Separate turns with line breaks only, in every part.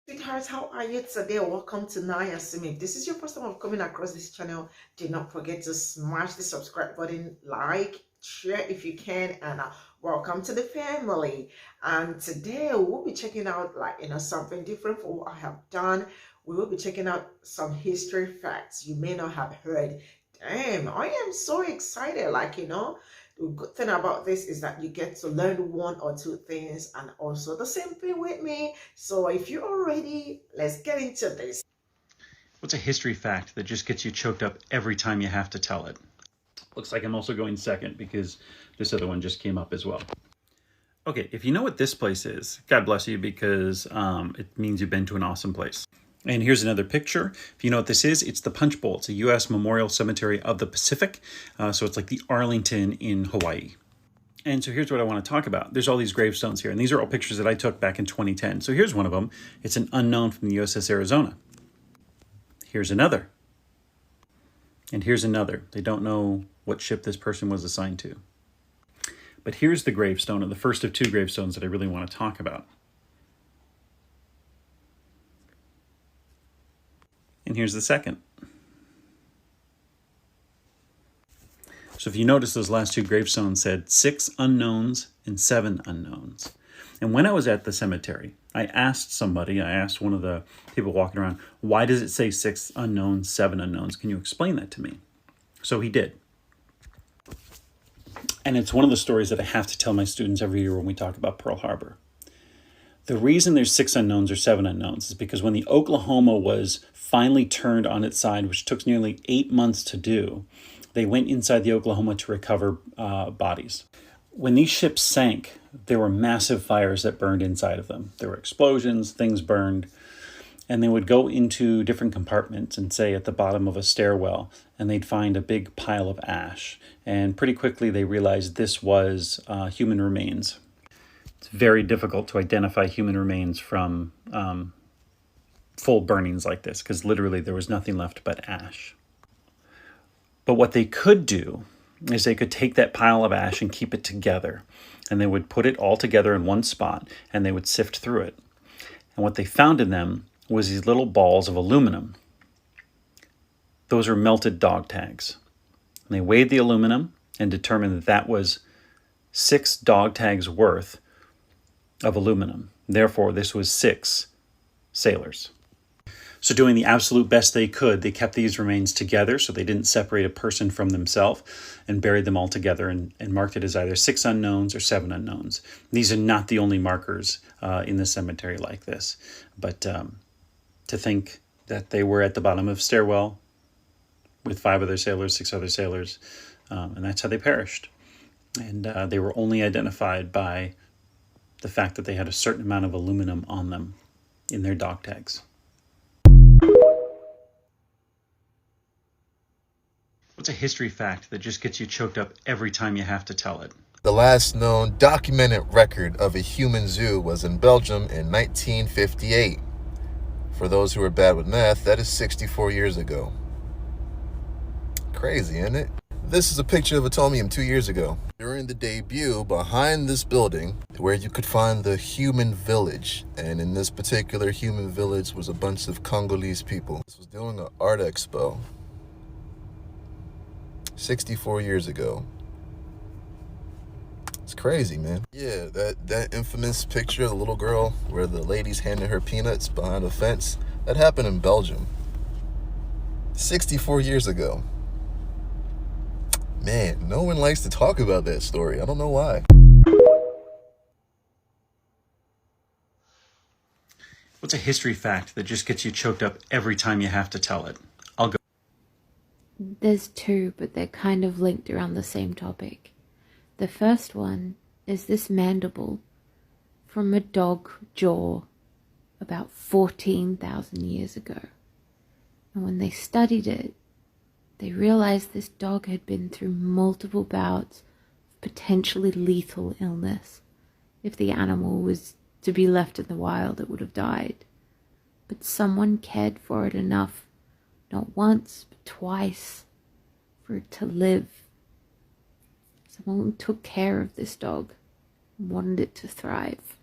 Sweethearts, how are you today? Welcome to Nanyacim. If this is your first time of coming across this channel, do not forget to smash the subscribe button, like, share if you can, and welcome to the family. And today we'll be checking out something different from what I have done. We will be checking out some history facts you may not have heard. Damn, I am so excited. The good thing about this is that you get to learn one or two things, and also the same thing with me. So if you're all ready, let's get into this.
What's a history fact that just gets you choked up every time you have to tell it? Looks like I'm also going second because this other one just came up as well. Okay, if you know what this place is, God bless you, because it means you've been to an awesome place. And here's another picture. If you know what this is, it's the Punch Bowl. It's a U.S. Memorial Cemetery of the Pacific. So it's like the Arlington in Hawaii. And so here's what I want to talk about. There's all these gravestones here, and these are all pictures that I took back in 2010. So here's one of them. It's an unknown from the USS Arizona. Here's another. And here's another. They don't know what ship this person was assigned to. But here's the gravestone, and the first of two gravestones that I really want to talk about. And here's the second. So if you notice, those last two gravestones said 6 unknowns and 7 unknowns. And when I was at the cemetery, I asked one of the people walking around, why does it say 6 unknowns, 7 unknowns? Can you explain that to me? So he did. And it's one of the stories that I have to tell my students every year when we talk about Pearl Harbor. The reason there's 6 unknowns or 7 unknowns is because when the Oklahoma was finally turned on its side, which took nearly 8 months to do, they went inside the Oklahoma to recover bodies. When these ships sank, there were massive fires that burned inside of them. There were explosions, things burned, and they would go into different compartments and say at the bottom of a stairwell, and they'd find a big pile of ash. And pretty quickly they realized this was human remains. It's very difficult to identify human remains from full burnings like this, because literally there was nothing left but ash. But what they could do is they could take that pile of ash and keep it together. And they would put it all together in one spot, and they would sift through it. And what they found in them was these little balls of aluminum. Those are melted dog tags. And they weighed the aluminum and determined that that was 6 dog tags worth of aluminum. Therefore, this was 6 sailors. So doing the absolute best they could, they kept these remains together so they didn't separate a person from themselves, and buried them all together and marked it as either 6 unknowns or 7 unknowns. These are not the only markers in the cemetery like this. But to think that they were at the bottom of a stairwell with 5 other sailors, 6 other sailors, and that's how they perished. And they were only identified by the fact that they had a certain amount of aluminum on them in their dog tags. What's a history fact that just gets you choked up every time you have to tell it?
The last known documented record of a human zoo was in Belgium in 1958. For those who are bad with math, that is 64 years ago. Crazy, isn't it? This is a picture of Atomium 2 years ago. During the debut, behind this building, where you could find the human village. And in this particular human village was a bunch of Congolese people. This was doing an art expo 64 years ago. It's crazy, man. Yeah, that infamous picture of the little girl where the lady's handing her peanuts behind a fence, that happened in Belgium 64 years ago. Man, no one likes to talk about that story. I don't know why.
What's a history fact that just gets you choked up every time you have to tell it? I'll go.
There's 2, but they're kind of linked around the same topic. The first one is this mandible from a dog jaw about 14,000 years ago. And when they studied it, they realized this dog had been through multiple bouts of potentially lethal illness. If the animal was to be left in the wild, it would have died. But someone cared for it enough, not once, but twice, for it to live. Someone took care of this dog and wanted it to thrive.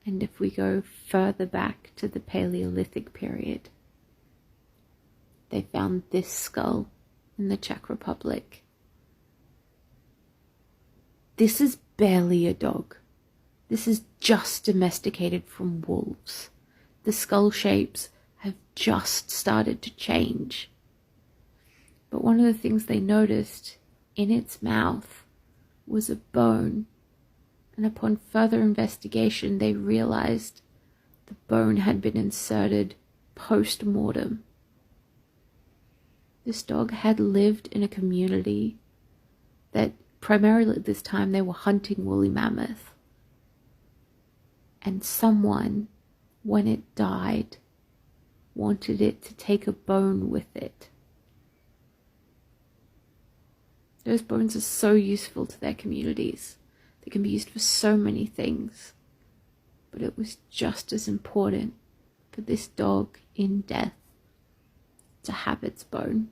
And if we go further back to the Paleolithic period, they found this skull in the Czech Republic. This is barely a dog. This is just domesticated from wolves. The skull shapes have just started to change. But one of the things they noticed in its mouth was a bone, and upon further investigation they realized the bone had been inserted post-mortem. This dog had lived in a community that primarily at this time they were hunting woolly mammoth. And someone, when it died, wanted it to take a bone with it. Those bones are so useful to their communities. They can be used for so many things. But it was just as important for this dog in death to have its bone.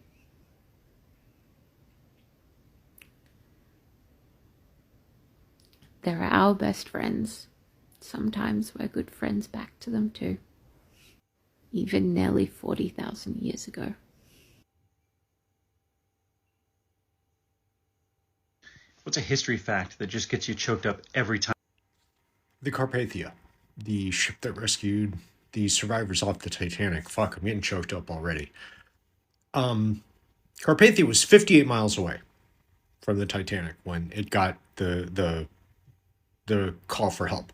They're our best friends. Sometimes we're good friends back to them too. Even nearly 40,000 years ago.
What's a history fact that just gets you choked up every time?
The Carpathia, the ship that rescued the survivors off the Titanic. Fuck, I'm getting choked up already. Carpathia was 58 miles away from the Titanic when it got the call for help.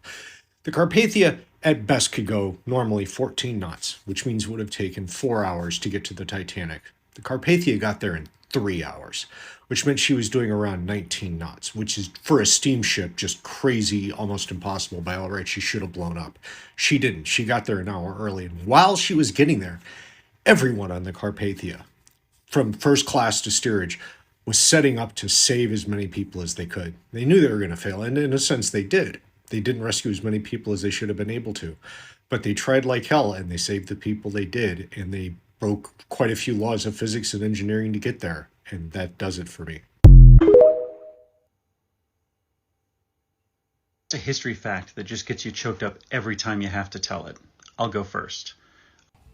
The Carpathia at best could go normally 14 knots, which means it would have taken 4 hours to get to the Titanic. The Carpathia got there in 3 hours, which meant she was doing around 19 knots, which is, for a steamship, just crazy, almost impossible. By all rights, she should have blown up. She didn't. She got there an hour early. And while she was getting there, everyone on the Carpathia, from first class to steerage, was setting up to save as many people as they could. They knew they were going to fail, and in a sense, they did. They didn't rescue as many people as they should have been able to. But they tried like hell, and they saved the people they did, and they broke quite a few laws of physics and engineering to get there. And that does it for me.
It's a history fact that just gets you choked up every time you have to tell it. I'll go first.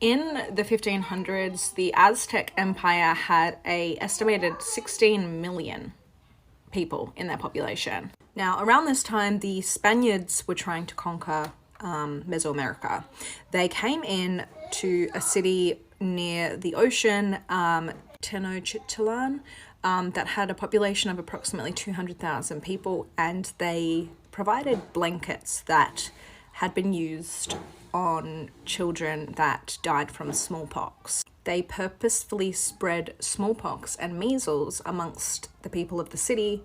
In the 1500s, the Aztec Empire had an estimated 16 million people in their population. Now, around this time, the Spaniards were trying to conquer Mesoamerica. They came in to a city near the ocean, Tenochtitlan, that had a population of approximately 200,000 people, and they provided blankets that had been used on children that died from smallpox. They purposefully spread smallpox and measles amongst the people of the city,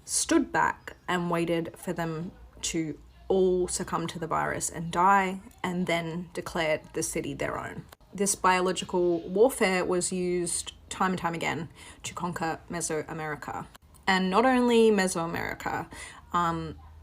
stood back and waited for them to all succumb to the virus and die, and then declared the city their own. This biological warfare was used time and time again to conquer Mesoamerica. And not only Mesoamerica,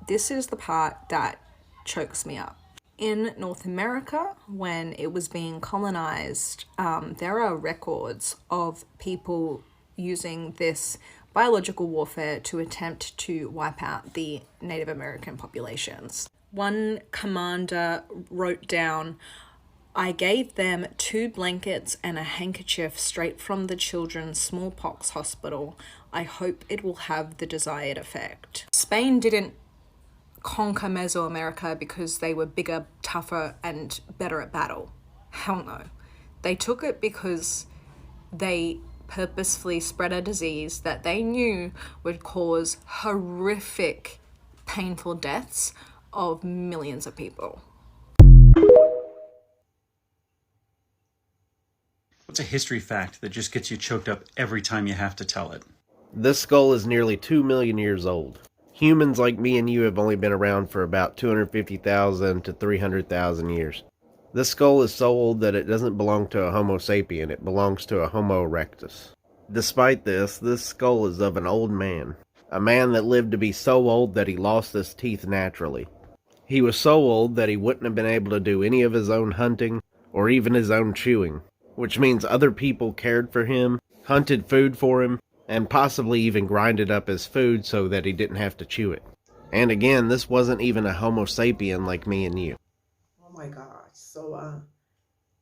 this is the part that chokes me up. In North America, when it was being colonized, there are records of people using this biological warfare to attempt to wipe out the Native American populations. One commander wrote down, "I gave them 2 blankets and a handkerchief straight from the children's smallpox hospital. I hope it will have the desired effect." Spain didn't conquer Mesoamerica because they were bigger, tougher, and better at battle. Hell no. They took it because they purposefully spread a disease that they knew would cause horrific, painful deaths of millions of people.
What's a history fact that just gets you choked up every time you have to tell it?
This skull is nearly 2 million years old. Humans like me and you have only been around for about 250,000 to 300,000 years. This skull is so old that it doesn't belong to a Homo sapien, it belongs to a Homo erectus. Despite this skull is of an old man. A man that lived to be so old that he lost his teeth naturally. He was so old that he wouldn't have been able to do any of his own hunting, or even his own chewing, which means other people cared for him, hunted food for him, and possibly even grinded up his food so that he didn't have to chew it. And again, this wasn't even a Homo sapien like me and you.
Oh my gosh. So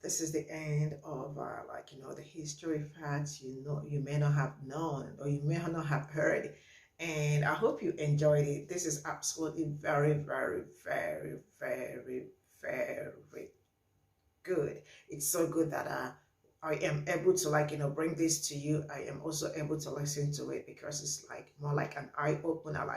this is the end of the history facts you may not have known or you may not have heard. And I hope you enjoyed it. This is absolutely very, very, very, very, very good. It's so good that I am able to bring this to you. I am also able to listen to it because it's like more like an eye opener,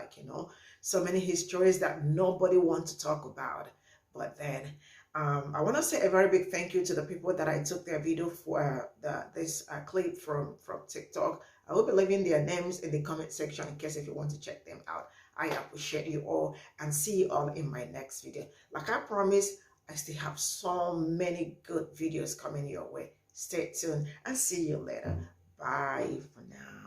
so many histories that nobody wants to talk about. But then I want to say a very big thank you to the people that I took their video for this clip from TikTok. I will be leaving their names in the comment section in case if you want to check them out. I appreciate you all and see you all in my next video. Like I promised, I still have so many good videos coming your way. Stay tuned and see you later. Bye for now.